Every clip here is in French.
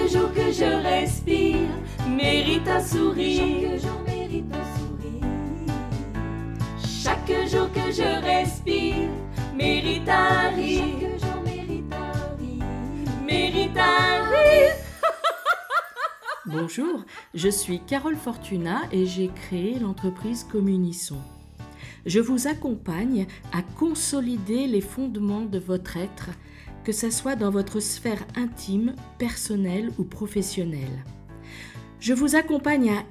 jour que je respire mérite un sourire. Chaque jour mérite un sourire. Chaque jour que je respire mérite un rire. Chaque jour mérite un rire. Mérite un rire. Bonjour, je suis Carole Fortuna et j'ai créé l'entreprise Communisson. Je vous accompagne à consolider les fondements de votre être, que ce soit dans votre sphère intime, personnelle ou professionnelle. Je vous accompagne à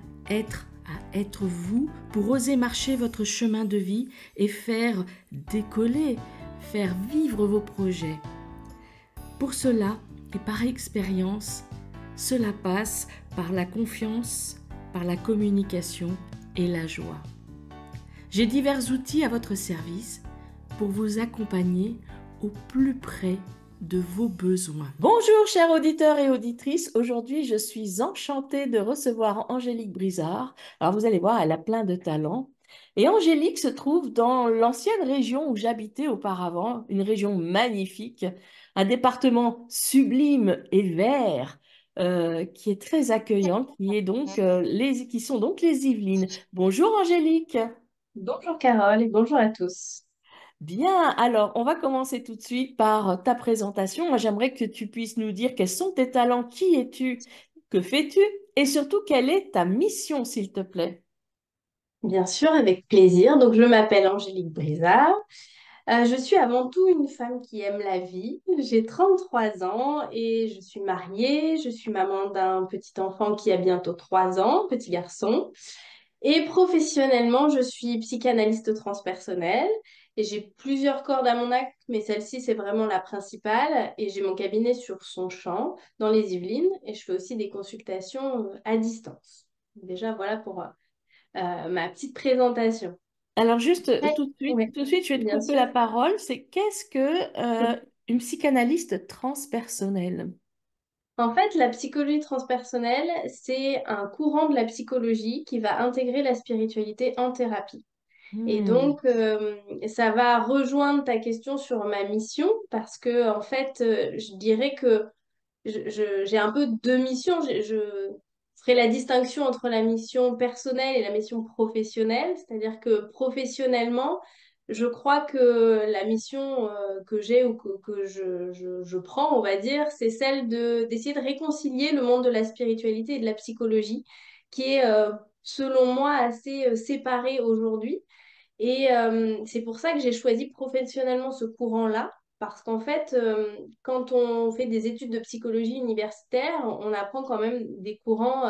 être vous pour oser marcher votre chemin de vie et faire décoller, faire vivre vos projets. Pour cela, et par expérience, cela passe par la confiance, par la communication et la joie. J'ai divers outils à votre service pour vous accompagner au plus près de vos besoins. Bonjour chers auditeurs et auditrices, aujourd'hui je suis enchantée de recevoir Angélique Brizard. Alors vous allez voir, elle a plein de talents. Et Angélique se trouve dans l'ancienne région où j'habitais auparavant, une région magnifique, un département sublime et vert, qui est très accueillant, qui sont donc les Yvelines. Bonjour Angélique. Bonjour Carole et bonjour à tous. Bien, alors on va commencer tout de suite par ta présentation. Moi, j'aimerais que tu puisses nous dire quels sont tes talents, qui es-tu, que fais-tu et surtout quelle est ta mission, s'il te plaît. Bien sûr, avec plaisir. Donc, je m'appelle Angélique Brizard. Je suis avant tout une femme qui aime la vie. J'ai 33 ans et je suis mariée. Je suis maman d'un petit enfant qui a bientôt 3 ans, petit garçon. Et professionnellement, je suis psychanalyste transpersonnelle et j'ai plusieurs cordes à mon arc, mais celle-ci, c'est vraiment la principale. Et j'ai mon cabinet sur Sonchamp, dans les Yvelines, et je fais aussi des consultations à distance. Déjà, voilà pour ma petite présentation. Alors juste Ouais, ouais, tout de suite, je vais te bien couper sûr. la parole. C'est qu'est-ce que une psychanalyste transpersonnelle? En fait, la psychologie transpersonnelle, c'est un courant de la psychologie qui va intégrer la spiritualité en thérapie. Et Hmm. donc, ça va rejoindre ta question sur ma mission parce que, en fait, je dirais que j'ai un peu deux missions. Je ferai la distinction entre la mission personnelle et la mission professionnelle. C'est-à-dire que professionnellement, je crois que la mission que j'ai ou que je prends, on va dire, c'est celle d'essayer de réconcilier le monde de la spiritualité et de la psychologie, qui est, selon moi, assez séparé aujourd'hui. Et c'est pour ça que j'ai choisi professionnellement ce courant-là, parce qu'en fait, quand on fait des études de psychologie universitaire, on apprend quand même des courants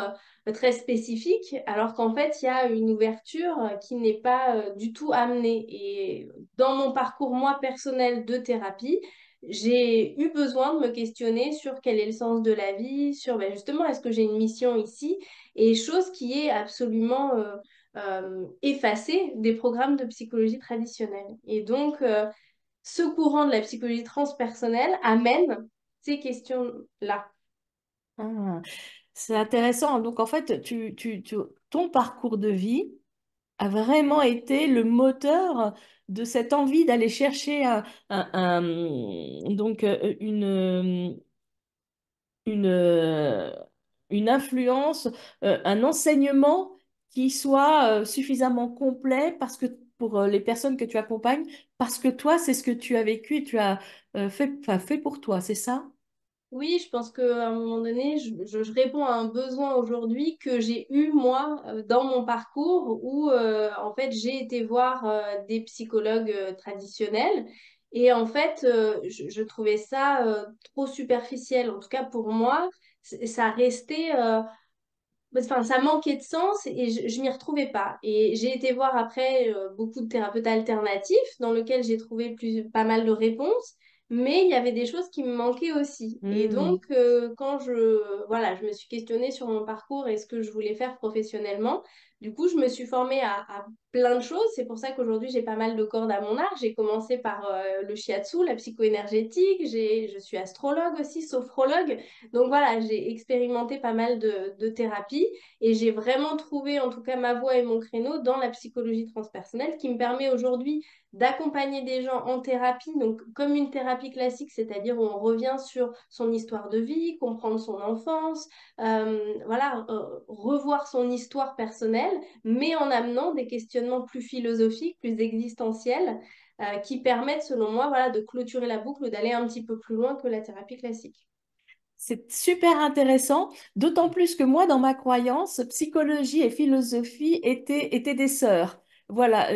très spécifiques, alors qu'en fait, il y a une ouverture qui n'est pas du tout amenée. Et dans mon parcours, moi, personnel de thérapie, j'ai eu besoin de me questionner sur quel est le sens de la vie, sur ben, justement, est-ce que j'ai une mission ici, et chose qui est absolument effacée des programmes de psychologie traditionnelle. Et donc, ce courant de la psychologie transpersonnelle amène ces questions-là. Ah, c'est intéressant. Donc en fait, ton parcours de vie a vraiment été le moteur de cette envie d'aller chercher donc une, euh, une influence, un enseignement qui soit suffisamment complet parce que pour les personnes que tu accompagnes, parce que toi, c'est ce que tu as vécu et tu as fait pour toi, c'est ça? Oui, je pense qu'à un moment donné, je réponds à un besoin aujourd'hui que j'ai eu moi dans mon parcours où en fait j'ai été voir des psychologues traditionnels et en fait je trouvais ça trop superficiel. En tout cas pour moi, ça restait enfin, ça manquait de sens et je m'y retrouvais pas. Et j'ai été voir après beaucoup de thérapeutes alternatifs dans lesquels j'ai trouvé pas mal de réponses, mais il y avait des choses qui me manquaient aussi. Et Hmm. donc, quand voilà, je me suis questionnée sur mon parcours et ce que je voulais faire professionnellement, Du coup, je me suis formée à plein de choses. C'est pour ça qu'aujourd'hui, j'ai pas mal de cordes à mon arc. J'ai commencé par le shiatsu, la psycho-énergétique. Je suis astrologue aussi, sophrologue. Donc voilà, j'ai expérimenté pas mal de thérapies et j'ai vraiment trouvé en tout cas ma voie et mon créneau dans la psychologie transpersonnelle qui me permet aujourd'hui d'accompagner des gens en thérapie, donc comme une thérapie classique, c'est-à-dire où on revient sur son histoire de vie, comprendre son enfance, voilà, revoir son histoire personnelle, mais en amenant des questionnements plus philosophiques, plus existentiels, qui permettent, selon moi, voilà, de clôturer la boucle, d'aller un petit peu plus loin que la thérapie classique. C'est super intéressant, d'autant plus que moi, dans ma croyance, psychologie et philosophie étaient des sœurs. Voilà,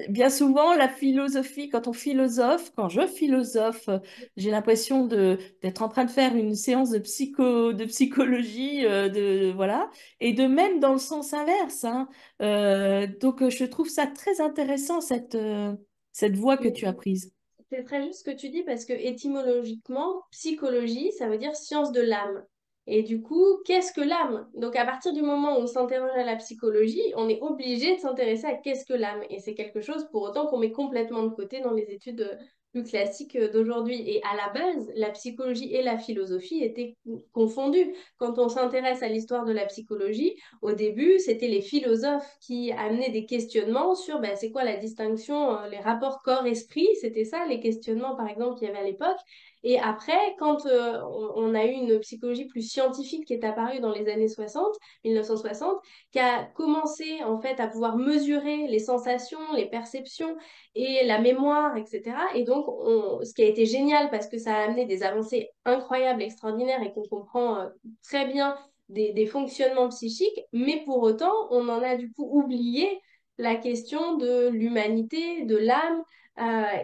bien souvent, la philosophie, quand je philosophe, j'ai l'impression d'être en train de faire une séance de psychologie, voilà, et de même dans le sens inverse, hein. Donc, je trouve ça très intéressant, cette voie que tu as prise. C'est très juste ce que tu dis parce que étymologiquement, psychologie, ça veut dire science de l'âme. Et du coup, qu'est-ce que l'âme? Donc à partir du moment où on s'interroge à la psychologie, on est obligé de s'intéresser à qu'est-ce que l'âme. Et c'est quelque chose pour autant qu'on met complètement de côté dans les études plus classiques d'aujourd'hui. Et à la base, la psychologie et la philosophie étaient confondues. Quand on s'intéresse à l'histoire de la psychologie, au début, c'était les philosophes qui amenaient des questionnements sur ben, c'est quoi la distinction, les rapports corps-esprit, c'était ça les questionnements par exemple qu'il y avait à l'époque. Et après, quand on a eu une psychologie plus scientifique qui est apparue dans les années 60, 1960, qui a commencé en fait à pouvoir mesurer les sensations, les perceptions et la mémoire, etc. Et donc, ce qui a été génial parce que ça a amené des avancées incroyables, extraordinaires et qu'on comprend très bien des fonctionnements psychiques, mais pour autant, on en a du coup oublié la question de l'humanité, de l'âme.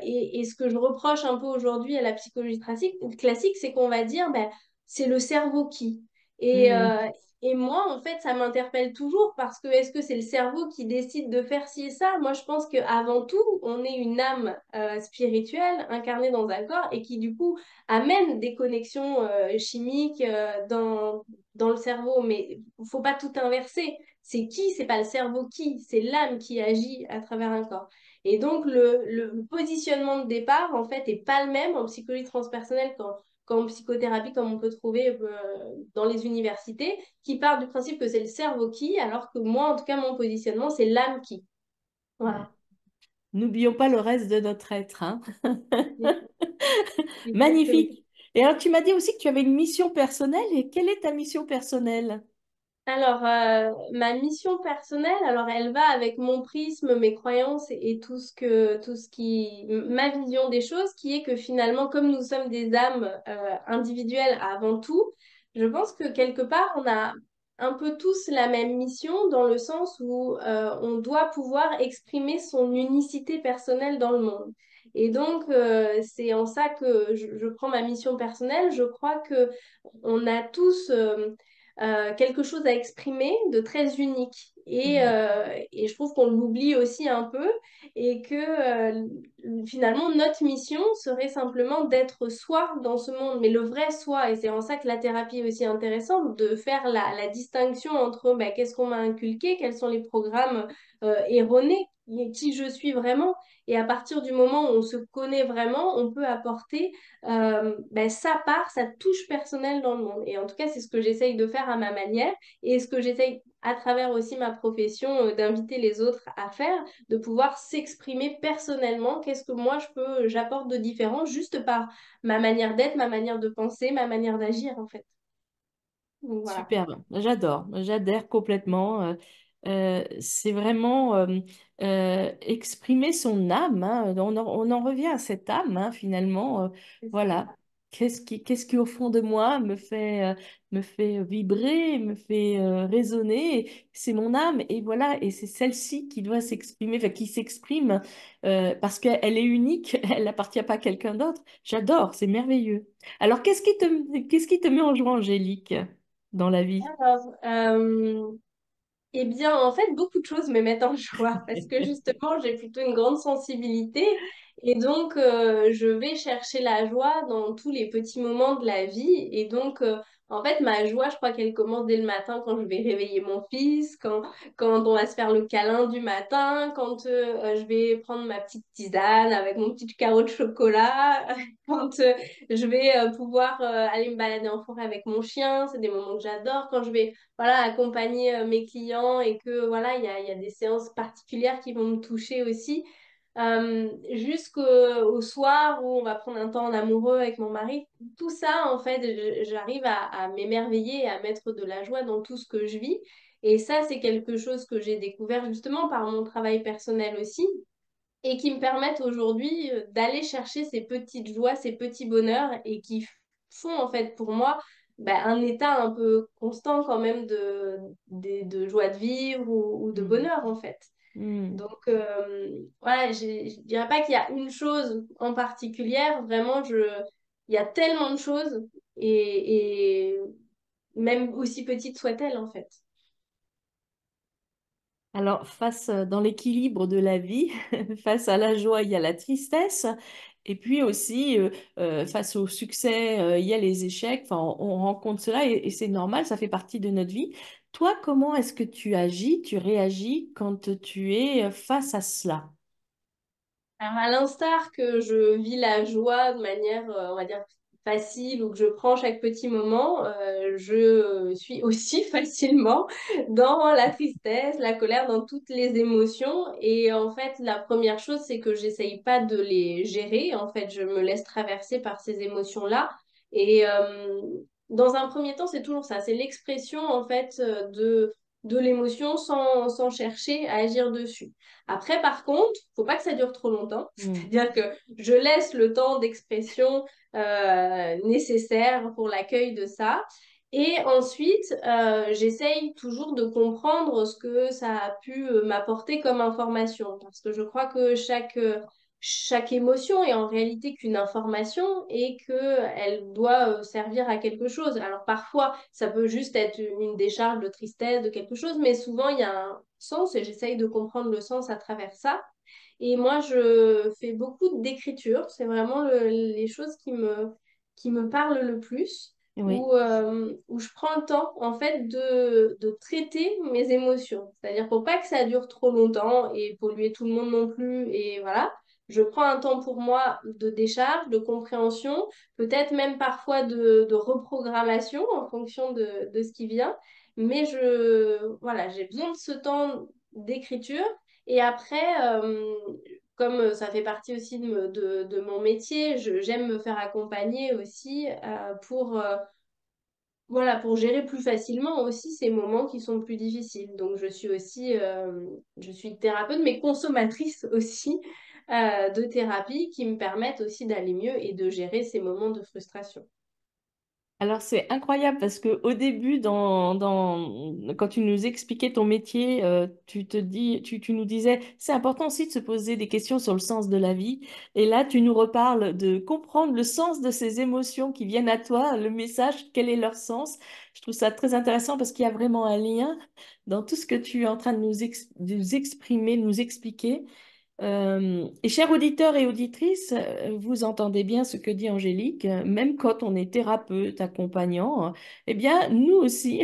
Et ce que je reproche un peu aujourd'hui à la psychologie classique, c'est qu'on va dire, ben, c'est le cerveau qui. Et, Hmm. euh, et moi, en fait, ça m'interpelle toujours parce que est-ce que c'est le cerveau qui décide de faire ci et ça? Moi, je pense qu'avant tout, on est une âme spirituelle incarnée dans un corps et qui, du coup, amène des connexions chimiques dans le cerveau, mais il faut pas tout inverser. C'est qui, c'est pas le cerveau qui, c'est l'âme qui agit à travers un corps. Et donc, le positionnement de départ, en fait, est pas le même en psychologie transpersonnelle qu'en psychothérapie, comme on peut trouver dans les universités, qui part du principe que c'est le cerveau qui, alors que moi, en tout cas, mon positionnement, c'est l'âme qui. Voilà. N'oublions pas le reste de notre être, hein. Exactement. Magnifique. Et alors, tu m'as dit aussi que tu avais une mission personnelle. Et quelle est ta mission personnelle? Alors, ma mission personnelle, alors elle va avec mon prisme, mes croyances et tout ce qui, ma vision des choses, qui est que finalement, comme nous sommes des âmes individuelles avant tout, je pense que quelque part, on a un peu tous la même mission dans le sens où on doit pouvoir exprimer son unicité personnelle dans le monde. Et donc, c'est en ça que je prends ma mission personnelle. Je crois que on a tous quelque chose à exprimer de très unique. Et je trouve qu'on l'oublie aussi un peu et que finalement notre mission serait simplement d'être soi dans ce monde, mais le vrai soi. Et c'est en ça que la thérapie est aussi intéressante, de faire la distinction entre ben, qu'est-ce qu'on m'a inculqué, quels sont les programmes erronés, qui je suis vraiment. Et à partir du moment où on se connaît vraiment, on peut apporter ben, sa part, sa touche personnelle dans le monde. Et en tout cas, c'est ce que j'essaye de faire à ma manière et ce que j'essaye à travers aussi ma profession d'inviter les autres à faire, de pouvoir s'exprimer personnellement. Qu'est-ce que moi j'apporte de différent juste par ma manière d'être, ma manière de penser, ma manière d'agir en fait. Donc voilà. Superbe, j'adore, j'adhère complètement. C'est vraiment exprimer son âme, hein. On en revient à cette âme, hein, finalement. C'est ça. Voilà. Qu'est-ce qui, au fond de moi me fait vibrer, me fait résonner? C'est mon âme. Et voilà. Et c'est celle-ci qui doit s'exprimer, enfin, qui s'exprime parce qu'elle est unique. Elle n'appartient pas à quelqu'un d'autre. J'adore, c'est merveilleux. Alors, qu'est-ce qui te met en joie, Angélique, dans la vie? Alors, eh bien, en fait, beaucoup de choses me mettent en joie parce que justement, j'ai plutôt une grande sensibilité Et donc, je vais chercher la joie dans tous les petits moments de la vie. Et donc, en fait, ma joie, je crois qu'elle commence dès le matin quand je vais réveiller mon fils, quand on va se faire le câlin du matin, quand je vais prendre ma petite tisane avec mon petit carreau de chocolat, quand je vais pouvoir aller me balader en forêt avec mon chien. C'est des moments que j'adore. Quand je vais voilà, accompagner mes clients et que voilà, il y a des séances particulières qui vont me toucher aussi. Jusqu'au soir où on va prendre un temps en amoureux avec mon mari. Tout ça, en fait, j'arrive à m'émerveiller et à mettre de la joie dans tout ce que je vis. Et ça, c'est quelque chose que j'ai découvert justement par mon travail personnel aussi et qui me permettent aujourd'hui d'aller chercher ces petites joies, ces petits bonheurs et qui font en fait pour moi un état un peu constant quand même de joie de vivre ou de Mm. bonheur en fait. Mm. Donc, voilà, je dirais pas qu'il y a une chose en particulière. Vraiment, il y a tellement de choses et même aussi petite soit-elle, en fait. Alors, face dans l'équilibre de la vie, face à la joie, il y a la tristesse. Et puis aussi, face au succès, il y a les échecs. Enfin, on rencontre cela et c'est normal, ça fait partie de notre vie. Toi, comment est-ce que tu agis, tu réagis quand tu es face à cela? Alors, à l'instar que je vis la joie de manière, on va dire, facile ou que je prends chaque petit moment, je suis aussi facilement dans la tristesse, la colère, dans toutes les émotions. Et en fait, la première chose, c'est que j'essaye pas de les gérer. En fait, je me laisse traverser par ces émotions-là. Et dans un premier temps, c'est toujours ça. C'est l'expression, en fait, de l'émotion sans chercher à agir dessus. Après, par contre, faut pas que ça dure trop longtemps. Mm. C'est-à-dire que je laisse le temps d'expression nécessaire pour l'accueil de ça. Et ensuite, j'essaye toujours de comprendre ce que ça a pu m'apporter comme information. Parce que je crois que chaque émotion est en réalité qu'une information et qu'elle doit servir à quelque chose. Alors parfois, ça peut juste être une décharge de tristesse, de quelque chose, mais souvent, il y a un sens et j'essaye de comprendre le sens à travers ça. Et moi, je fais beaucoup d'écriture. C'est vraiment les choses qui me parlent le plus, Oui. où je prends le temps, en fait, de traiter mes émotions. C'est-à-dire pour pas que ça dure trop longtemps et polluer tout le monde non plus. Et voilà, je prends un temps pour moi de décharge, de compréhension, peut-être même parfois de reprogrammation en fonction de ce qui vient. Mais voilà, j'ai besoin de ce temps d'écriture. Et après, comme ça fait partie aussi de mon métier, j'aime me faire accompagner aussi voilà, pour gérer plus facilement aussi ces moments qui sont plus difficiles. Donc, je suis thérapeute, mais consommatrice aussi de thérapie qui me permettent aussi d'aller mieux et de gérer ces moments de frustration. Alors c'est incroyable parce que au début, quand tu nous expliquais ton métier, tu nous disais, c'est important aussi de se poser des questions sur le sens de la vie. Et là, tu nous reparles de comprendre le sens de ces émotions qui viennent à toi, le message, quel est leur sens. Je trouve ça très intéressant parce qu'il y a vraiment un lien dans tout ce que tu es en train de nous exprimer, de nous expliquer. Et chers auditeurs et auditrices, vous entendez bien ce que dit Angélique, même quand on est thérapeute, accompagnant, eh bien, nous aussi,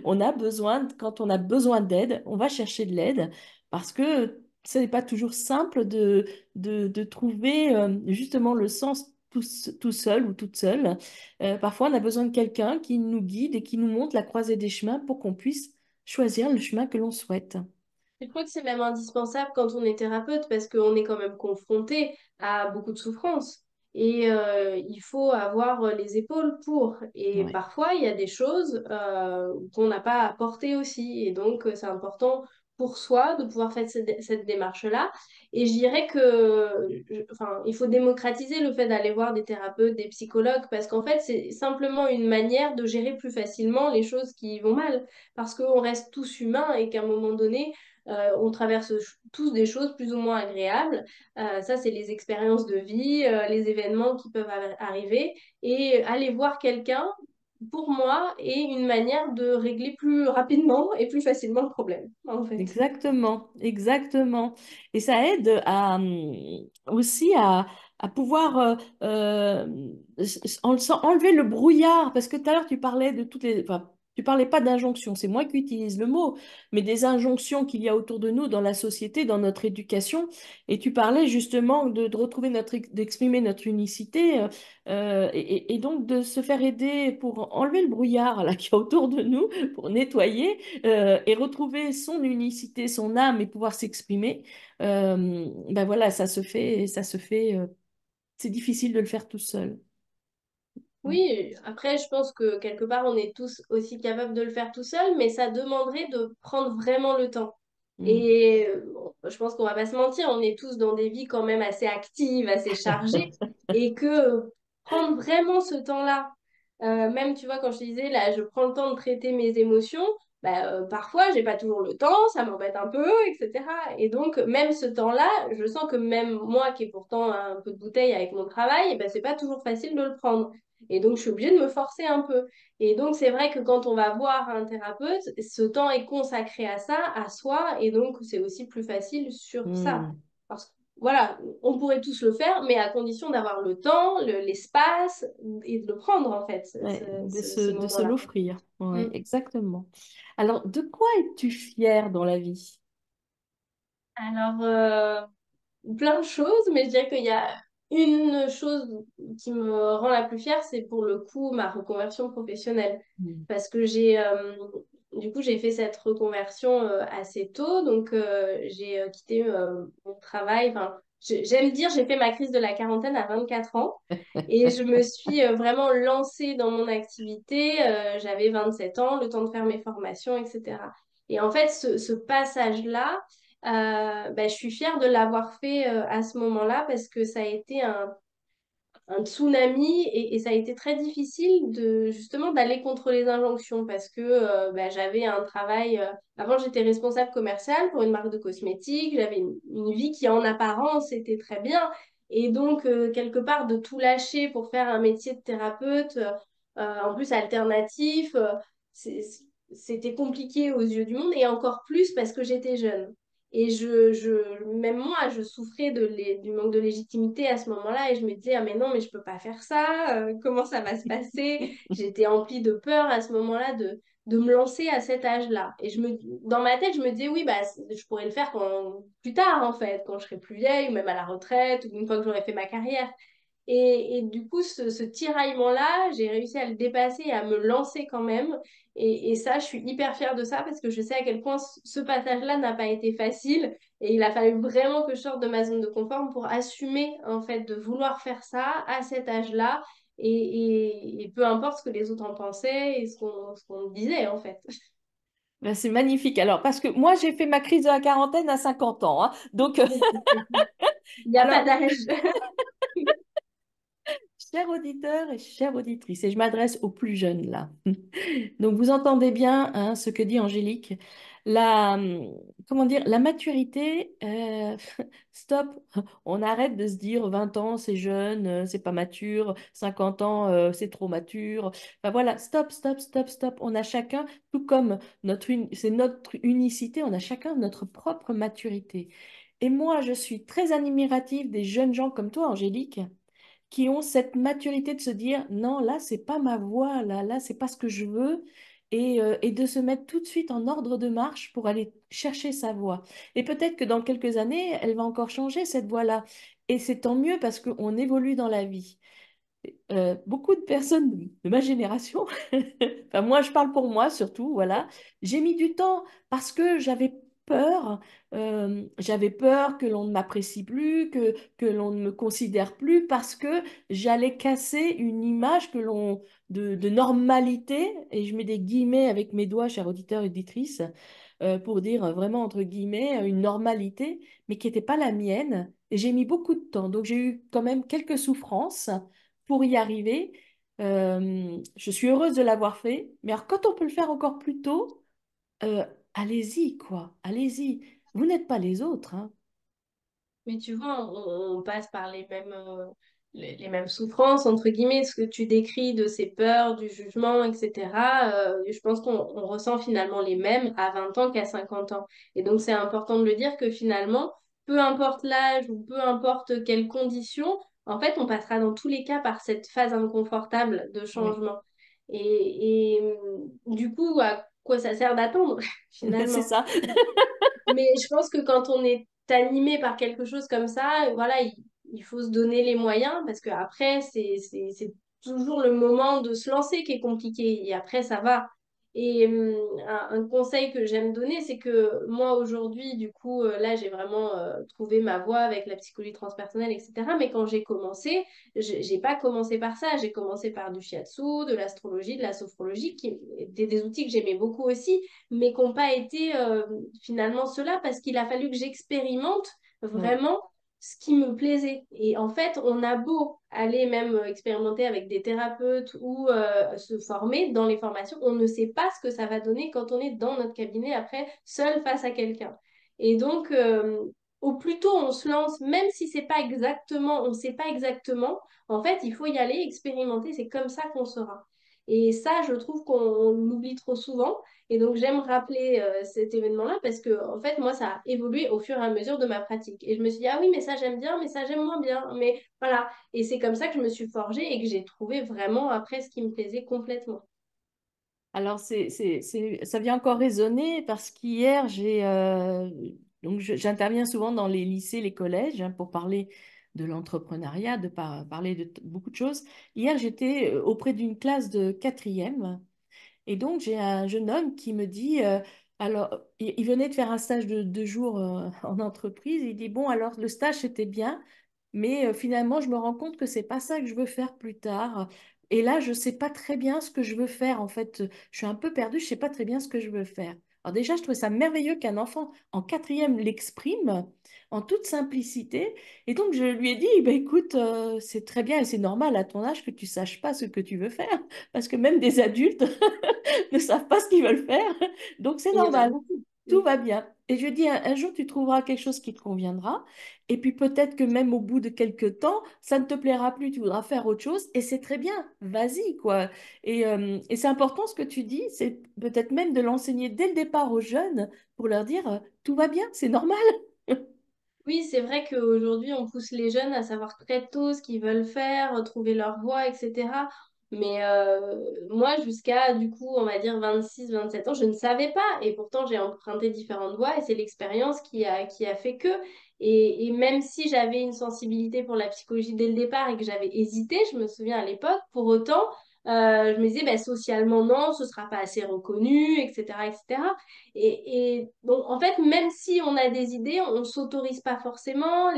on a besoin, quand on a besoin d'aide, on va chercher de l'aide parce que ce n'est pas toujours simple de trouver justement le sens tout seul ou toute seule. Parfois, on a besoin de quelqu'un qui nous guide et qui nous montre la croisée des chemins pour qu'on puisse choisir le chemin que l'on souhaite. Je crois que c'est même indispensable quand on est thérapeute parce qu'on est quand même confronté à beaucoup de souffrances. Et il faut avoir les épaules pour. Et Ouais. parfois, il y a des choses qu'on n'a pas à porter aussi. Et donc, c'est important pour soi de pouvoir faire cette démarche-là. Et je dirais enfin, il faut démocratiser le fait d'aller voir des thérapeutes, des psychologues, parce qu'en fait, c'est simplement une manière de gérer plus facilement les choses qui vont mal. Parce qu'on reste tous humains et qu'à un moment donné, on traverse tous des choses plus ou moins agréables. Ça, c'est les expériences de vie, les événements qui peuvent arriver. Et aller voir quelqu'un pour moi, est une manière de régler plus rapidement et plus facilement le problème, en fait. Exactement, exactement. Et ça aide à, aussi à pouvoir enlever le brouillard, parce que tout à l'heure tu parlais de toutes les, enfin, tu parlais pas d'injonctions, c'est moi qui utilise le mot, mais des injonctions qu'il y a autour de nous dans la société, dans notre éducation. Et tu parlais justement de retrouver d'exprimer notre unicité, et donc de se faire aider pour enlever le brouillard là qu'il y a autour de nous, pour nettoyer et retrouver son unicité, son âme et pouvoir s'exprimer, ben voilà, ça se fait, c'est difficile de le faire tout seul. Oui, après, je pense que quelque part, on est tous aussi capables de le faire tout seul, mais ça demanderait de prendre vraiment le temps. Mm. Et bon, je pense qu'on va pas se mentir, on est tous dans des vies quand même assez actives, assez chargées, et que prendre vraiment ce temps-là, même tu vois, quand je te disais, là, je prends le temps de traiter mes émotions, bah, parfois, j'ai pas toujours le temps, ça m'embête un peu, etc. Et donc, même ce temps-là, je sens que même moi, qui ai pourtant un peu de bouteille avec mon travail, bah, c'est pas toujours facile de le prendre. Et donc, je suis obligée de me forcer un peu. Et donc, c'est vrai que quand on va voir un thérapeute, ce temps est consacré à ça, à soi, et donc c'est aussi plus facile sur ça. Mm. Parce que, voilà, on pourrait tous le faire, mais à condition d'avoir le temps, l'espace, et de le prendre, en fait, Ouais, ce de se moment-là. l'offrir. Ouais, Mm. exactement. Alors, de quoi es-tu fière dans la vie? Alors, plein de choses, mais je dirais qu'il y a une chose qui me rend la plus fière, c'est pour le coup ma reconversion professionnelle. Mm. Parce que du coup, j'ai fait cette reconversion assez tôt, donc j'ai quitté mon travail. Enfin, j'aime dire, j'ai fait ma crise de la quarantaine à 24 ans et je me suis vraiment lancée dans mon activité. J'avais 27 ans, le temps de faire mes formations, etc. Et en fait, ce passage-là, je suis fière de l'avoir fait à ce moment-là parce que ça a été un tsunami et ça a été très difficile de justement d'aller contre les injonctions parce que j'avais un travail. Avant, j'étais responsable commerciale pour une marque de cosmétiques. J'avais une vie qui, en apparence, était très bien. Et donc, quelque part, de tout lâcher pour faire un métier de thérapeute, en plus alternatif, c'est- c'était compliqué aux yeux du monde et encore plus parce que j'étais jeune. Et même moi, je souffrais du manque de légitimité à ce moment-là et je me disais, ah mais non, mais je peux pas faire ça, comment ça va se passer? J'étais emplie de peur à ce moment-là de me lancer à cet âge-là. Et dans ma tête, je me disais, oui, bah, je pourrais le faire plus tard, en fait, quand je serai plus vieille, ou même à la retraite, ou une fois que j'aurai fait ma carrière. Et du coup, ce tiraillement-là, j'ai réussi à le dépasser et à me lancer quand même. Et ça, je suis hyper fière de ça parce que je sais à quel point ce passage-là n'a pas été facile. Et il a fallu vraiment que je sorte de ma zone de confort pour assumer, en fait, de vouloir faire ça à cet âge-là. Et peu importe ce que les autres en pensaient et ce qu'on me disait, en fait. Ben, c'est magnifique. Alors, parce que moi, j'ai fait ma crise de la quarantaine à 50 ans, hein. Donc, Il n'y a pas alors, d'âge. chers auditeurs et chères auditrices, et je m'adresse aux plus jeunes là. Donc vous entendez bien hein, ce que dit Angélique. La, comment dire, la maturité, stop, on arrête de se dire 20 ans c'est jeune, c'est pas mature, 50 ans c'est trop mature. Enfin voilà, stop, stop, stop, stop. On a chacun, tout comme c'est notre unicité, on a chacun notre propre maturité. Et moi, je suis très admirative des jeunes gens comme toi, Angélique, qui ont cette maturité de se dire non, là, c'est pas ma voie, là, c'est pas ce que je veux, et de se mettre tout de suite en ordre de marche pour aller chercher sa voie. Et peut-être que dans quelques années, elle va encore changer cette voie-là. Et c'est tant mieux parce qu'on évolue dans la vie. Beaucoup de personnes de ma génération, enfin moi je parle pour moi surtout, voilà, j'ai mis du temps parce que j'avais peur que l'on ne m'apprécie plus, que l'on ne me considère plus parce que j'allais casser une image de normalité, et je mets des guillemets avec mes doigts, chers auditeurs et auditrices, pour dire vraiment entre guillemets une normalité, mais qui n'était pas la mienne. Et j'ai mis beaucoup de temps, donc j'ai eu quand même quelques souffrances pour y arriver. Je suis heureuse de l'avoir fait, mais alors quand on peut le faire encore plus tôt, allez-y, quoi, allez-y. Vous n'êtes pas les autres, hein. Mais tu vois, on passe par les mêmes. les mêmes souffrances, entre guillemets, ce que tu décris de ces peurs, du jugement, etc. Je pense qu'on ressent finalement les mêmes à 20 ans qu'à 50 ans. Et donc, c'est important de le dire que finalement, peu importe l'âge ou peu importe quelles conditions, en fait, on passera dans tous les cas par cette phase inconfortable de Oui, changement. Du coup, à quoi ça sert d'attendre, c'est finalement? ça. Mais je pense que quand on est animé par quelque chose comme ça, voilà, il faut se donner les moyens parce que après, c'est toujours le moment de se lancer qui est compliqué et après, ça va. Et un conseil que j'aime donner, c'est que moi, aujourd'hui, du coup, là, j'ai vraiment trouvé ma voie avec la psychologie transpersonnelle, etc. Mais quand j'ai commencé, j'ai pas commencé par ça. J'ai commencé par du shiatsu, de l'astrologie, de la sophrologie, qui étaient des outils que j'aimais beaucoup aussi mais qui n'ont pas été finalement cela parce qu'il a fallu que j'expérimente Oui. vraiment ce qui me plaisait. Et en fait, on a beau aller même expérimenter avec des thérapeutes ou se former dans les formations, on ne sait pas ce que ça va donner quand on est dans notre cabinet après, seul face à quelqu'un. Et donc, au plus tôt on se lance, même si c'est pas exactement, on ne sait pas exactement, en fait, il faut y aller, expérimenter, c'est comme ça qu'on saura. Et ça, je trouve qu'on l'oublie trop souvent. Et donc, j'aime rappeler cet événement-là parce que, en fait, moi, ça a évolué au fur et à mesure de ma pratique. Et je me suis dit, ah oui, mais ça, j'aime bien, mais ça, j'aime moins bien. Mais voilà. Et c'est comme ça que je me suis forgée et que j'ai trouvé vraiment après ce qui me plaisait complètement. Alors, ça vient encore résonner parce qu'hier, j'interviens souvent dans les lycées, les collèges, hein, pour parler de l'entrepreneuriat, parler de beaucoup de choses. Hier, j'étais auprès d'une classe de quatrième. Et donc, j'ai un jeune homme qui me dit, alors, il venait de faire un stage de 2 jours en entreprise. Il dit, bon, alors, le stage, c'était bien, mais finalement, je me rends compte que c'est pas ça que je veux faire plus tard. Et là, je sais pas très bien ce que je veux faire. En fait, je suis un peu perdue, je sais pas très bien ce que je veux faire. Alors déjà, je trouve ça merveilleux qu'un enfant en quatrième l'exprime en toute simplicité. Et donc, je lui ai dit, ben, écoute, c'est très bien et c'est normal à ton âge que tu saches pas ce que tu veux faire. Parce que même des adultes ne savent pas ce qu'ils veulent faire. Donc, c'est Il y en a normal. beaucoup. Tout va bien. Et je dis, un jour, tu trouveras quelque chose qui te conviendra. Et puis peut-être que même au bout de quelques temps, ça ne te plaira plus, tu voudras faire autre chose. Et c'est très bien. Vas-y, quoi. Et c'est important ce que tu dis. C'est peut-être même de l'enseigner dès le départ aux jeunes pour leur dire, tout va bien, c'est normal. Oui, c'est vrai qu'aujourd'hui, on pousse les jeunes à savoir très tôt ce qu'ils veulent faire, trouver leur voie, etc. Mais moi, jusqu'à, du coup, on va dire 26, 27 ans, je ne savais pas. Et pourtant, j'ai emprunté différentes voies et c'est l'expérience qui a fait que. Et même si j'avais une sensibilité pour la psychologie dès le départ et que j'avais hésité, je me souviens à l'époque, pour autant, je me disais, bah, socialement, non, ce sera pas assez reconnu, etc., etc. Et donc, en fait, même si on a des idées, on ne s'autorise pas forcément.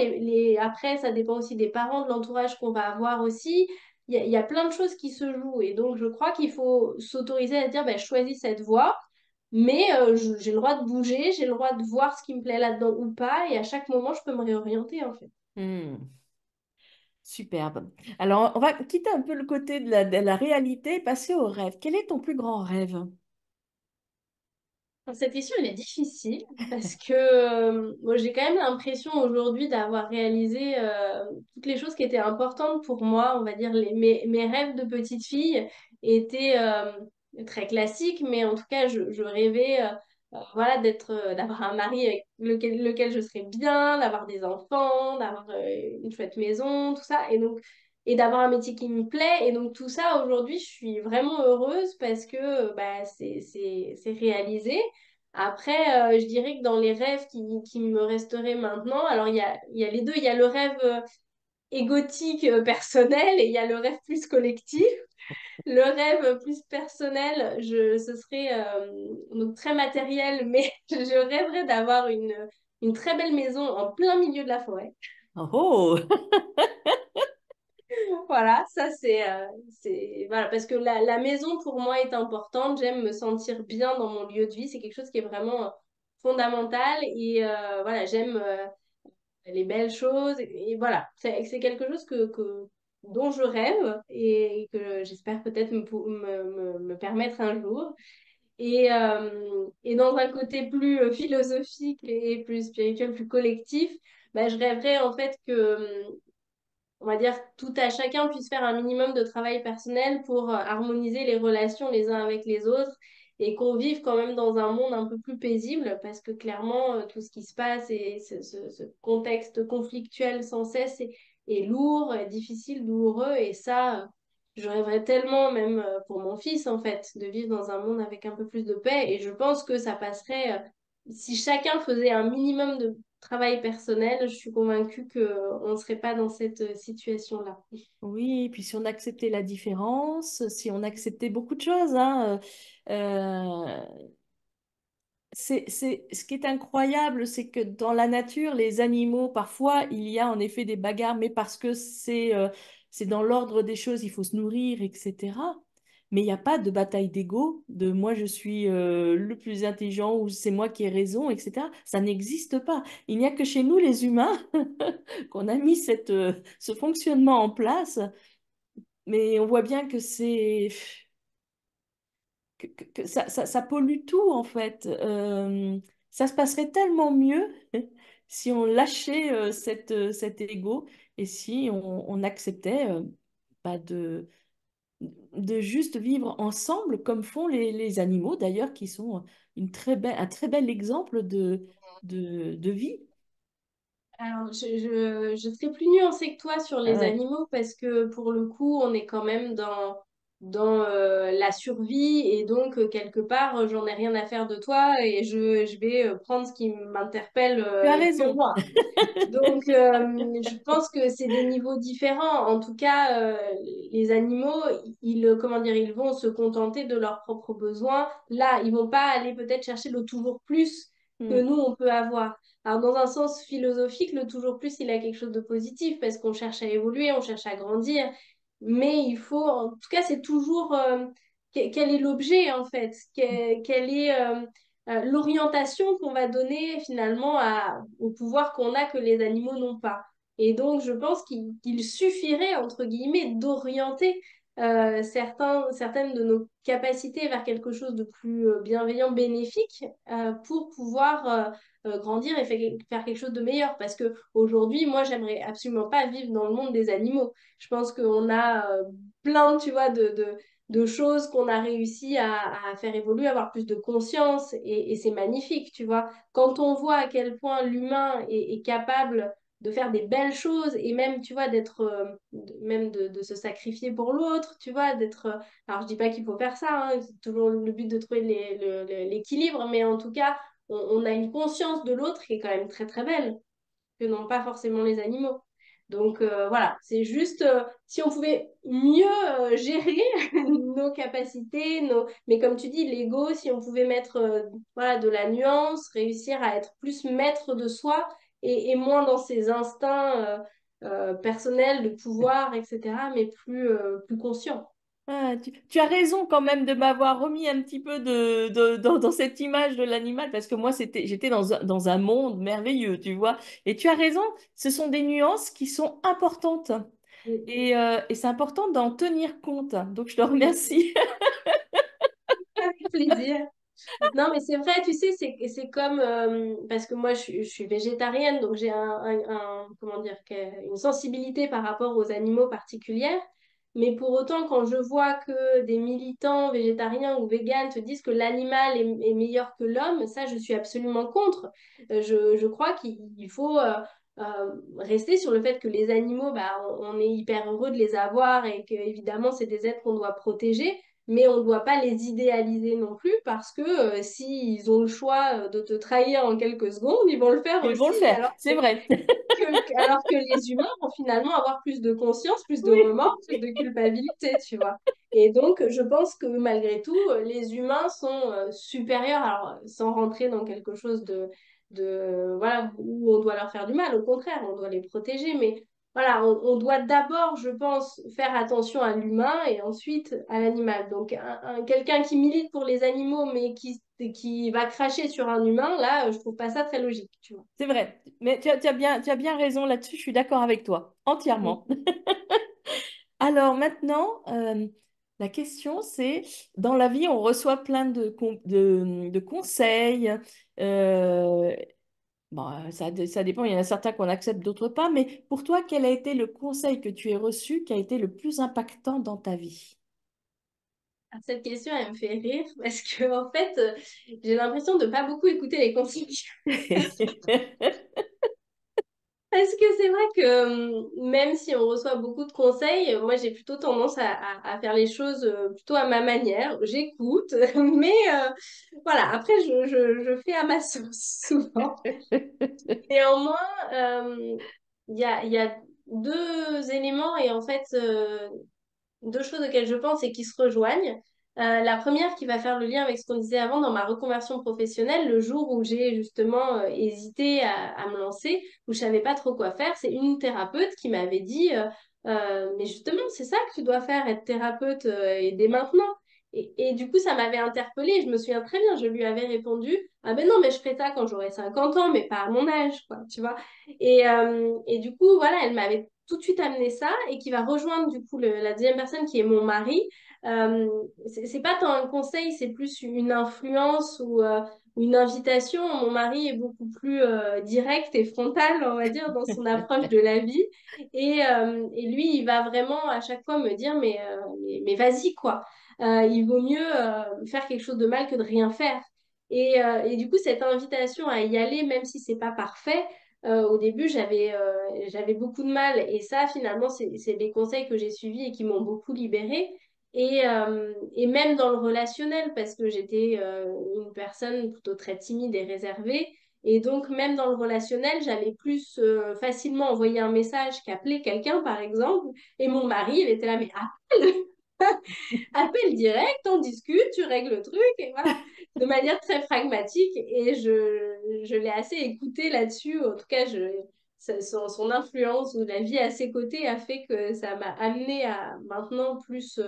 Après, ça dépend aussi des parents, de l'entourage qu'on va avoir aussi. Il y a plein de choses qui se jouent. Et donc, je crois qu'il faut s'autoriser à dire, ben, je choisis cette voie, mais j'ai le droit de bouger, j'ai le droit de voir ce qui me plaît là-dedans ou pas. Et à chaque moment, je peux me réorienter, en fait. Hmm, superbe. Alors, on va quitter un peu le côté de la réalité et passer au rêve. Quel est ton plus grand rêve? Cette question, elle est difficile parce que moi, j'ai quand même l'impression aujourd'hui d'avoir réalisé toutes les choses qui étaient importantes pour moi. On va dire mes rêves de petite fille étaient très classiques, mais en tout cas, je rêvais voilà, d'avoir un mari avec lequel je serais bien, d'avoir des enfants, d'avoir une chouette maison, tout ça. Et d'avoir un métier qui me plaît. Et donc tout ça, aujourd'hui, je suis vraiment heureuse parce que bah, c'est réalisé. Après, je dirais que dans les rêves qui me resteraient maintenant, alors il y a les deux, il y a le rêve égotique personnel et il y a le rêve plus collectif. Le rêve plus personnel, ce serait donc très matériel, mais je rêverais d'avoir une très belle maison en plein milieu de la forêt. Oh, Voilà, ça voilà, parce que la maison pour moi est importante. J'aime me sentir bien dans mon lieu de vie. C'est quelque chose qui est vraiment fondamental et voilà, j'aime les belles choses et voilà, c'est quelque chose dont je rêve et que j'espère peut-être me permettre un jour. Et dans un côté plus philosophique et plus spirituel, plus collectif, bah, je rêverais en fait que on va dire, tout à chacun puisse faire un minimum de travail personnel pour harmoniser les relations les uns avec les autres et qu'on vive quand même dans un monde un peu plus paisible parce que clairement, tout ce qui se passe et ce contexte conflictuel sans cesse est lourd, difficile, douloureux et ça, je rêverais tellement, même pour mon fils en fait, de vivre dans un monde avec un peu plus de paix et je pense que ça passerait, si chacun faisait un minimum de travail personnel, je suis convaincue qu'on ne serait pas dans cette situation-là. Oui, et puis si on acceptait la différence, si on acceptait beaucoup de choses, hein, ce qui est incroyable, c'est que dans la nature, les animaux, parfois, il y a en effet des bagarres, mais parce que c'est dans l'ordre des choses, il faut se nourrir, etc. Mais il n'y a pas de bataille d'ego, de moi je suis le plus intelligent ou c'est moi qui ai raison, etc. Ça n'existe pas. Il n'y a que chez nous, les humains, qu'on a mis ce fonctionnement en place, mais on voit bien que que ça pollue tout en fait. Ça se passerait tellement mieux si on lâchait cet ego et si on acceptait bah, de juste vivre ensemble comme font les animaux d'ailleurs qui sont un très bel exemple de vie. Alors, je serais plus nuancée que toi sur Ah les ouais. animaux parce que pour le coup, on est quand même dans la survie et donc quelque part, j'en ai rien à faire de toi et je vais prendre ce qui m'interpelle Tu as que raison. moi. Donc, je pense que c'est des niveaux différents. En tout cas, les animaux, comment dire, ils vont se contenter de leurs propres besoins. Là, ils vont pas aller peut-être chercher le toujours plus que Hmm. nous, on peut avoir. Alors, dans un sens philosophique, le toujours plus, il a quelque chose de positif parce qu'on cherche à évoluer, on cherche à grandir. Mais il faut, en tout cas, c'est toujours quel est l'objet, en fait? Quel est l'orientation qu'on va donner finalement au pouvoir qu'on a que les animaux n'ont pas. Et donc, je pense qu'il suffirait, entre guillemets, d'orienter certaines de nos capacités vers quelque chose de plus bienveillant, bénéfique, pour pouvoir grandir et faire quelque chose de meilleur. Parce que aujourd'hui, moi, j'aimerais absolument pas vivre dans le monde des animaux. Je pense qu'on a plein, tu vois, de choses qu'on a réussi à faire évoluer, avoir plus de conscience, et c'est magnifique, tu vois. Quand on voit à quel point l'humain est capable de faire des belles choses, et même, tu vois, même de se sacrifier pour l'autre, tu vois, alors je dis pas qu'il faut faire ça, hein, c'est toujours le but de trouver l'équilibre, mais en tout cas, on a une conscience de l'autre qui est quand même très, très belle que n'ont pas forcément les animaux. Donc voilà, c'est juste si on pouvait mieux gérer nos capacités, mais comme tu dis, l'ego, si on pouvait mettre voilà, de la nuance, réussir à être plus maître de soi et moins dans ses instincts personnels de pouvoir, etc., mais plus conscient. Ah, tu as raison quand même de m'avoir remis un petit peu dans cette image de l'animal, parce que moi, j'étais dans un monde merveilleux, tu vois. Et tu as raison, ce sont des nuances qui sont importantes. Et c'est important d'en tenir compte. Donc, je te Oui, remercie. avec plaisir. Non, mais c'est vrai, tu sais, c'est comme, parce que moi, je suis végétarienne, donc j'ai comment dire, une sensibilité par rapport aux animaux particulière. Mais pour autant, quand je vois que des militants végétariens ou véganes te disent que l'animal est meilleur que l'homme, ça, je suis absolument contre. Je crois qu'il faut rester sur le fait que les animaux, bah, on est hyper heureux de les avoir et que, évidemment, c'est des êtres qu'on doit protéger, mais on ne doit pas les idéaliser non plus parce que s'ils ont le choix de te trahir en quelques secondes, ils vont le faire Ils vont aussi, le faire, c'est vrai. alors que les humains vont finalement avoir plus de conscience, plus de Oui. remords, plus de culpabilité, tu vois. Et donc, je pense que malgré tout, les humains sont supérieurs, alors sans rentrer dans quelque chose voilà, où on doit leur faire du mal, au contraire, on doit les protéger, mais voilà, on doit d'abord, je pense, faire attention à l'humain et ensuite à l'animal. Donc, quelqu'un qui milite pour les animaux, mais qui va cracher sur un humain, là, je trouve pas ça très logique, tu vois. C'est vrai. Mais tu as bien raison là-dessus, je suis d'accord avec toi, entièrement. Alors maintenant, la question c'est, dans la vie, on reçoit plein de conseils, euh, Bon, ça dépend, il y en a certains qu'on accepte, d'autres pas, mais pour toi, quel a été le conseil que tu as reçu qui a été le plus impactant dans ta vie? Ah, cette question, elle me fait rire parce que, en fait, j'ai l'impression de pas beaucoup écouter les conseils. Parce que c'est vrai que même si on reçoit beaucoup de conseils, moi j'ai plutôt tendance à faire les choses plutôt à ma manière. J'écoute, mais voilà, après je fais à ma sauce souvent. Néanmoins, il y a deux éléments et en fait deux choses auxquelles je pense et qui se rejoignent. La première qui va faire le lien avec ce qu'on disait avant dans ma reconversion professionnelle, le jour où j'ai justement hésité à me lancer, où je savais pas trop quoi faire, c'est une thérapeute qui m'avait dit mais justement, c'est ça que tu dois faire, être thérapeute et dès maintenant. Et du coup, ça m'avait interpellée. Je me souviens très bien, je lui avais répondu ah ben non, mais je ferai ça quand j'aurai 50 ans, mais pas à mon âge, quoi, tu vois. Et du coup, voilà, elle m'avait tout de suite amené ça et qui va rejoindre du coup la deuxième personne qui est mon mari. C'est pas tant un conseil, c'est plus une influence ou une invitation. Mon mari est beaucoup plus direct et frontal, on va dire, dans son approche de la vie. Et lui, il va vraiment à chaque fois me dire, mais vas-y, quoi. Il vaut mieux faire quelque chose de mal que de rien faire. Et du coup, cette invitation à y aller, même si c'est pas parfait, au début, j'avais beaucoup de mal. Et ça, finalement, c'est des conseils que j'ai suivis et qui m'ont beaucoup libérée. Et même dans le relationnel, parce que j'étais une personne plutôt très timide et réservée. Et donc, même dans le relationnel, j'allais plus facilement envoyer un message qu'appeler quelqu'un, par exemple. Et mon mari, il était là, mais appelle! Appel direct, on discute, tu règles le truc, et voilà, de manière très pragmatique. Et je l'ai assez écouté là-dessus. En tout cas, son influence ou la vie à ses côtés a fait que ça m'a amené à maintenant plus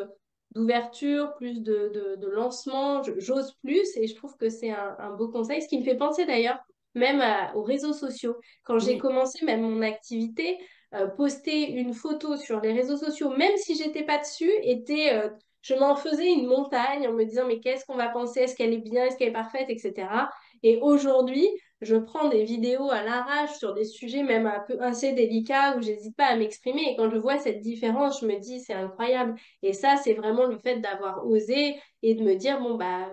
d'ouverture, plus de lancement. J'ose plus et je trouve que c'est un beau conseil. Ce qui me fait penser d'ailleurs même aux réseaux sociaux. Quand j'ai Oui, commencé même mon activité, poster une photo sur les réseaux sociaux, même si j'étais pas dessus, je m'en faisais une montagne en me disant mais qu'est-ce qu'on va penser, est-ce qu'elle est bien, est-ce qu'elle est parfaite, etc. Et aujourd'hui, je prends des vidéos à l'arrache sur des sujets même un peu assez délicats où j'hésite pas à m'exprimer. Et quand je vois cette différence, je me dis c'est incroyable. Et ça, c'est vraiment le fait d'avoir osé et de me dire bon bah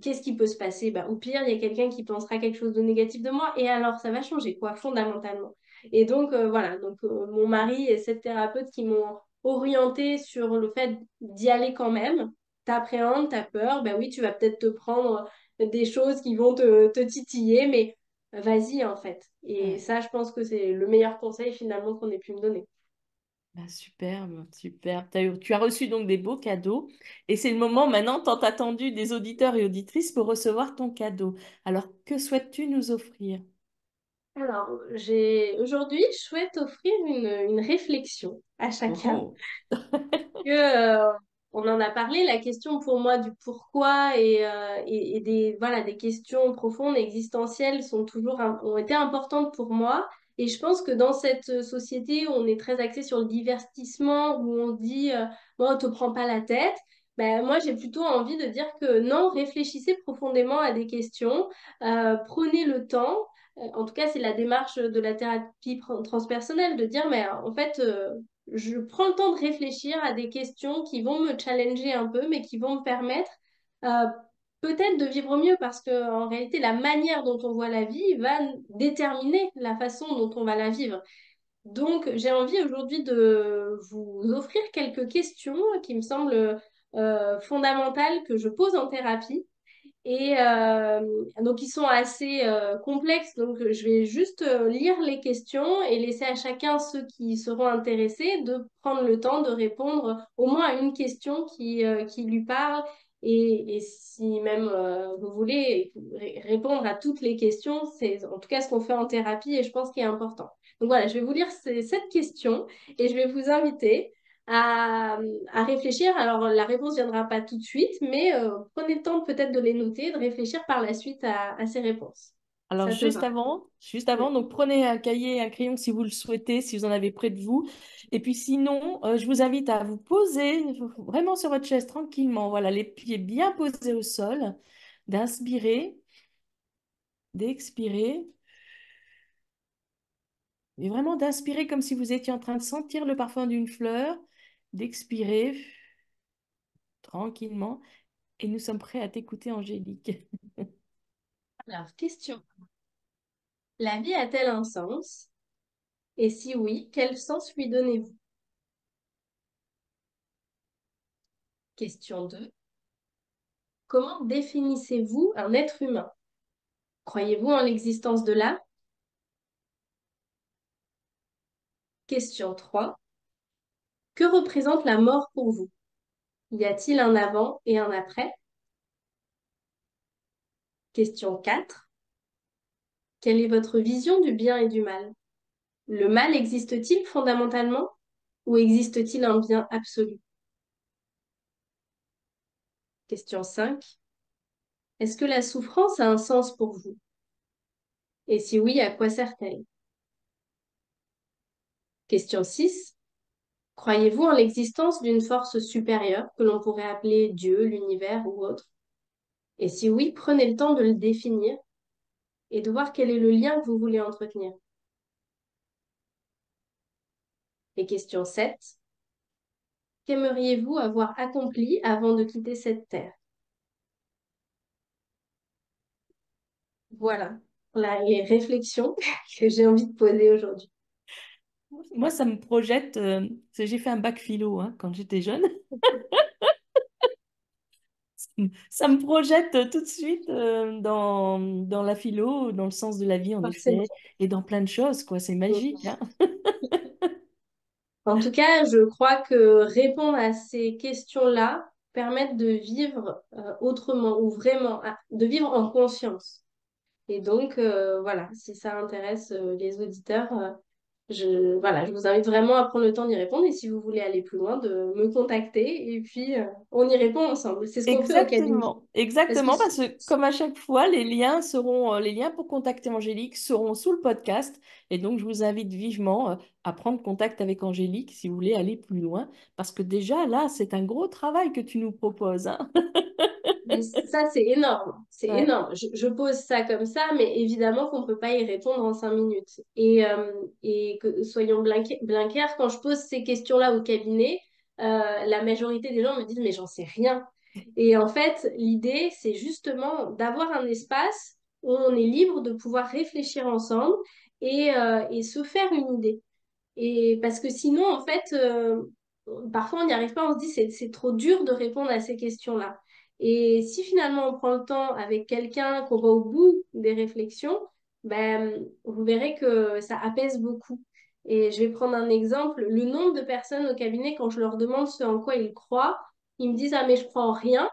qu'est-ce qui peut se passer? Bah, au pire, il y a quelqu'un qui pensera quelque chose de négatif de moi. Et alors, ça va changer quoi, fondamentalement. Et donc, voilà, donc mon mari et cette thérapeute qui m'ont orientée sur le fait d'y aller quand même. T'appréhendes, t'as peur, ben oui, tu vas peut-être te prendre des choses qui vont te titiller, mais vas-y en fait. Et ouais. ça, je pense que c'est le meilleur conseil finalement qu'on ait pu me donner. Bah, superbe, superbe. Tu as reçu donc des beaux cadeaux et c'est le moment maintenant tant attendu des auditeurs et auditrices pour recevoir ton cadeau. Alors, que souhaites-tu nous offrir? Alors, aujourd'hui, je souhaite offrir une réflexion à chacun. Oh. Que, on en a parlé, la question pour moi du pourquoi et voilà, des questions profondes, existentielles ont été importantes pour moi. Et je pense que dans cette société où on est très axé sur le divertissement, où on se dit, bon, on te prend pas la tête, ben, moi j'ai plutôt envie de dire que non, réfléchissez profondément à des questions, prenez le temps. En tout cas, c'est la démarche de la thérapie transpersonnelle, de dire, mais en fait, je prends le temps de réfléchir à des questions qui vont me challenger un peu, mais qui vont me permettre euh, peut-être de vivre mieux parce que en réalité, la manière dont on voit la vie va déterminer la façon dont on va la vivre. Donc, j'ai envie aujourd'hui de vous offrir quelques questions qui me semblent fondamentales que je pose en thérapie et donc, ils sont assez complexes. Donc, je vais juste lire les questions et laisser à chacun, ceux qui seront intéressés, de prendre le temps de répondre au moins à une question qui lui parle. Et si même vous voulez répondre à toutes les questions, c'est en tout cas ce qu'on fait en thérapie et je pense qu'il est important. Donc voilà, je vais vous lire cette question et je vais vous inviter à, à réfléchir. Alors, la réponse ne viendra pas tout de suite, mais prenez le temps peut-être de les noter, de réfléchir par la suite à ces réponses. Alors, Ça te va? juste Oui. avant, donc prenez un cahier et un crayon si vous le souhaitez, si vous en avez près de vous. Et puis sinon, je vous invite à vous poser vraiment sur votre chaise tranquillement, voilà, les pieds bien posés au sol, d'inspirer, d'expirer. Et vraiment d'inspirer comme si vous étiez en train de sentir le parfum d'une fleur, d'expirer tranquillement. Et nous sommes prêts à t'écouter, Angélique. Alors, question. La vie a-t-elle un sens? Et si oui, quel sens lui donnez-vous? Question 2. Comment définissez-vous un être humain? Croyez-vous en l'existence de l'âme? Question 3. Que représente la mort pour vous? Y a-t-il un avant et un après? Question 4. Quelle est votre vision du bien et du mal? Le mal existe-t-il fondamentalement ou existe-t-il un bien absolu? Question 5. Est-ce que la souffrance a un sens pour vous? Et si oui, à quoi sert-elle? Question 6. Croyez-vous en l'existence d'une force supérieure que l'on pourrait appeler Dieu, l'univers ou autre? Et si oui, prenez le temps de le définir et de voir quel est le lien que vous voulez entretenir. Et question 7. Qu'aimeriez-vous avoir accompli avant de quitter cette terre? Voilà les réflexions que j'ai envie de poser aujourd'hui. Moi, ça me projette, parce que j'ai fait un bac philo hein, quand j'étais jeune. Ça me projette tout de suite dans la philo, dans le sens de la vie, en Forcément. effet, et dans plein de choses, quoi. C'est magique, hein. En tout cas, je crois que répondre à ces questions-là permettent de vivre autrement ou vraiment, de vivre en conscience. Et donc, voilà, si ça intéresse les auditeurs, voilà, je vous invite vraiment à prendre le temps d'y répondre. Et si vous voulez aller plus loin, de me contacter et puis on y répond ensemble. C'est ce qu'on fait au cabinet. Exactement, Parce que exactement, parce que comme à chaque fois, les liens pour contacter Angélique seront sous le podcast. Et donc, je vous invite vivement à prendre contact avec Angélique si vous voulez aller plus loin, parce que déjà, là, c'est un gros travail que tu nous proposes, hein. mais ça, c'est énorme. C'est Ouais. énorme. Je pose ça comme ça, mais évidemment qu'on ne peut pas y répondre en 5 minutes. Et que soyons bien clairs, quand je pose ces questions-là au cabinet, la majorité des gens me disent, mais j'en sais rien. Et en fait, l'idée, c'est justement d'avoir un espace où on est libre de pouvoir réfléchir ensemble et se faire une idée. Et parce que sinon, en fait, parfois on n'y arrive pas, on se dit c'est trop dur de répondre à ces questions-là. Et si finalement on prend le temps avec quelqu'un, qu'on va au bout des réflexions, ben, vous verrez que ça apaise beaucoup. Et je vais prendre un exemple. Le nombre de personnes au cabinet, quand je leur demande ce en quoi ils croient, ils me disent, ah mais je crois en rien.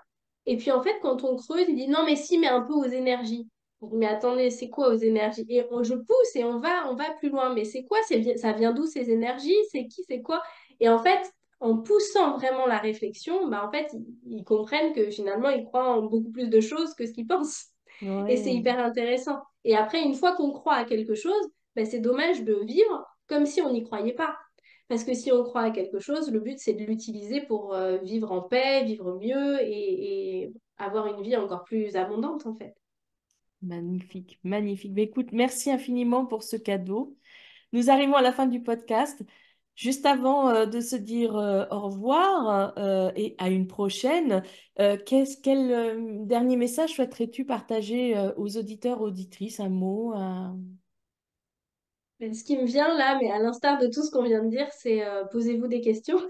Et puis en fait, quand on creuse, ils disent, non mais si, mais un peu aux énergies. Mais attendez, c'est quoi aux énergies? Et je pousse et on va plus loin. Mais c'est quoi? Ça vient d'où ces énergies? C'est qui? C'est quoi? Et en fait, en poussant vraiment la réflexion, bah en fait, ils comprennent que finalement, ils croient en beaucoup plus de choses que ce qu'ils pensent. Et c'est Ouais. hyper intéressant. Et après, une fois qu'on croit à quelque chose, bah, c'est dommage de vivre comme si on n'y croyait pas. Parce que si on croit à quelque chose, le but, c'est de l'utiliser pour vivre en paix, vivre mieux et avoir une vie encore plus abondante, en fait. Magnifique, magnifique. Mais écoute, merci infiniment pour ce cadeau. Nous arrivons à la fin du podcast. Juste avant de se dire au revoir et à une prochaine, quel dernier message souhaiterais-tu partager aux auditeurs, auditrices, un mot, Mais ce qui me vient là, mais à l'instar de tout ce qu'on vient de dire, c'est posez-vous des questions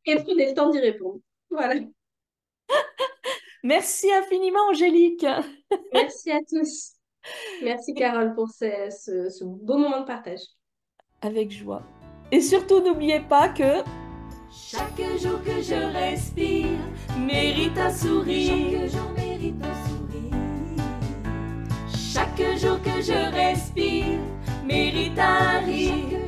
et prenez le temps d'y répondre. Voilà. Merci infiniment, Angélique. Merci à tous. Merci Carole pour ce beau moment de partage. Avec joie. Et surtout, n'oubliez pas que Chaque jour que je respire mérite un sourire. Chaque jour mérite un sourire. Chaque jour que je respire mérite un rire.